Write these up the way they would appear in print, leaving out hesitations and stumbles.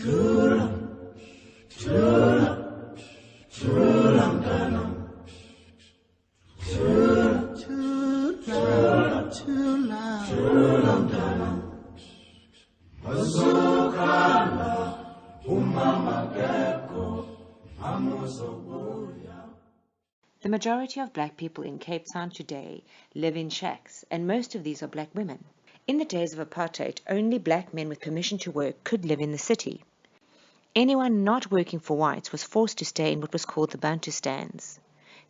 The majority of black people in Cape Town today live in shacks, and most of these are black women. In the days of apartheid, only black men with permission to work could live in the city. Anyone not working for whites was forced to stay in what was called the Bantustans.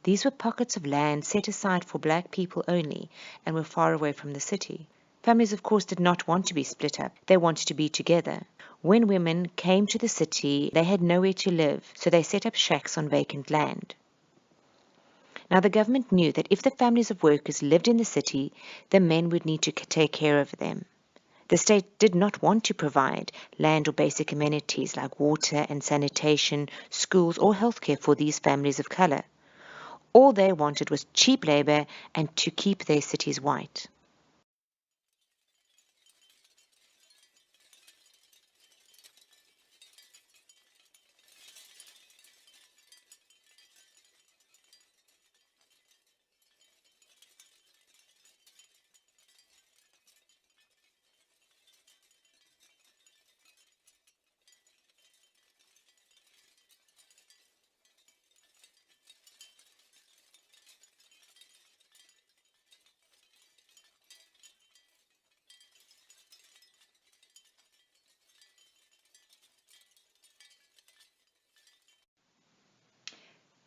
These were pockets of land set aside for black people only and were far away from the city. Families, of course, did not want to be split up. They wanted to be together. When women came to the city, they had nowhere to live, so they set up shacks on vacant land. Now, the government knew that if the families of workers lived in the city, the men would need to take care of them. The state did not want to provide land or basic amenities like water and sanitation, schools, or healthcare for these families of color. All they wanted was cheap labor and to keep their cities white.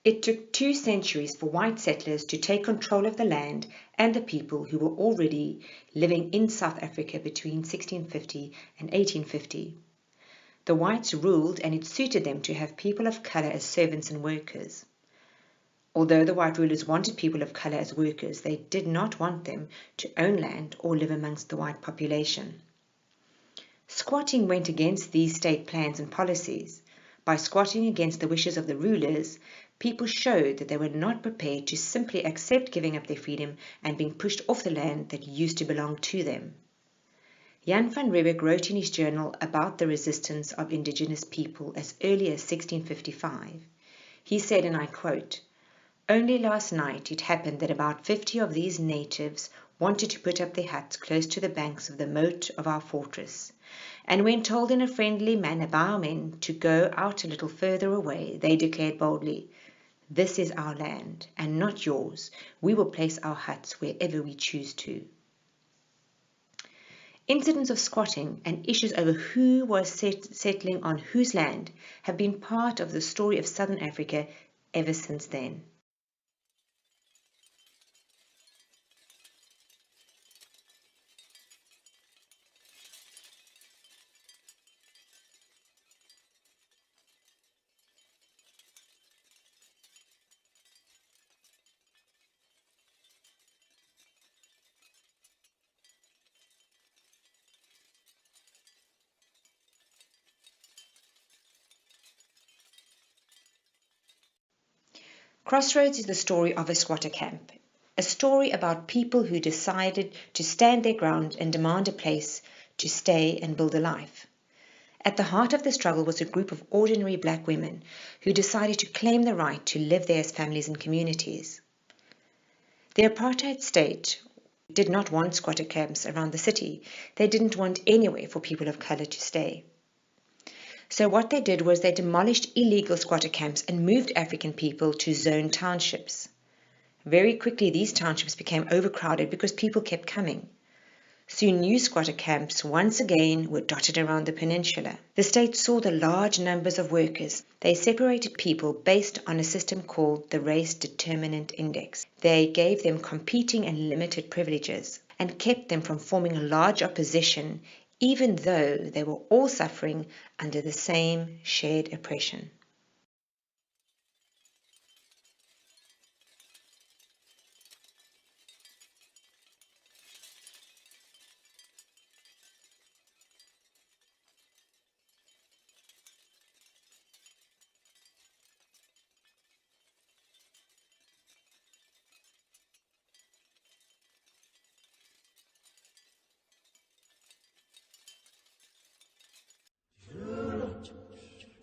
It took 2 centuries for white settlers to take control of the land and the people who were already living in South Africa between 1650 and 1850. The whites ruled, and it suited them to have people of color as servants and workers. Although the white rulers wanted people of color as workers, they did not want them to own land or live amongst the white population. Squatting went against these state plans and policies. By squatting against the wishes of the rulers, people showed that they were not prepared to simply accept giving up their freedom and being pushed off the land that used to belong to them. Jan van Riebeeck wrote in his journal about the resistance of indigenous people as early as 1655. He said, and I quote, "Only last night it happened that about 50 of these natives wanted to put up their huts close to the banks of the moat of our fortress, and when told in a friendly manner by our men to go out a little further away, they declared boldly, 'This is our land, and not yours. We will place our huts wherever we choose to.'" Incidents of squatting and issues over who was settling on whose land have been part of the story of Southern Africa ever since then. Crossroads is the story of a squatter camp, a story about people who decided to stand their ground and demand a place to stay and build a life. At the heart of the struggle was a group of ordinary black women who decided to claim the right to live there as families and communities. The apartheid state did not want squatter camps around the city. They didn't want anywhere for people of color to stay. So what they did was they demolished illegal squatter camps and moved African people to zone townships. Very quickly, these townships became overcrowded because people kept coming. Soon new squatter camps once again were dotted around the peninsula. The state saw the large numbers of workers. They separated people based on a system called the Race Determinant Index. They gave them competing and limited privileges and kept them from forming a large opposition, even though they were all suffering under the same shared oppression.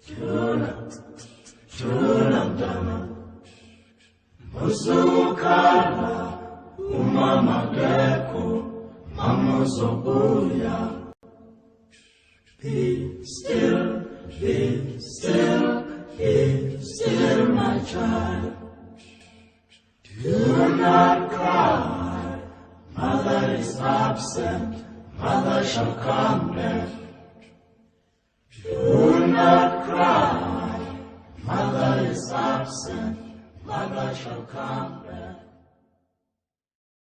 Jula mtana, musukala, umama deko, mama zobuya. Be still, be still, be still, my child. Do not cry, mother is absent, mother shall come back.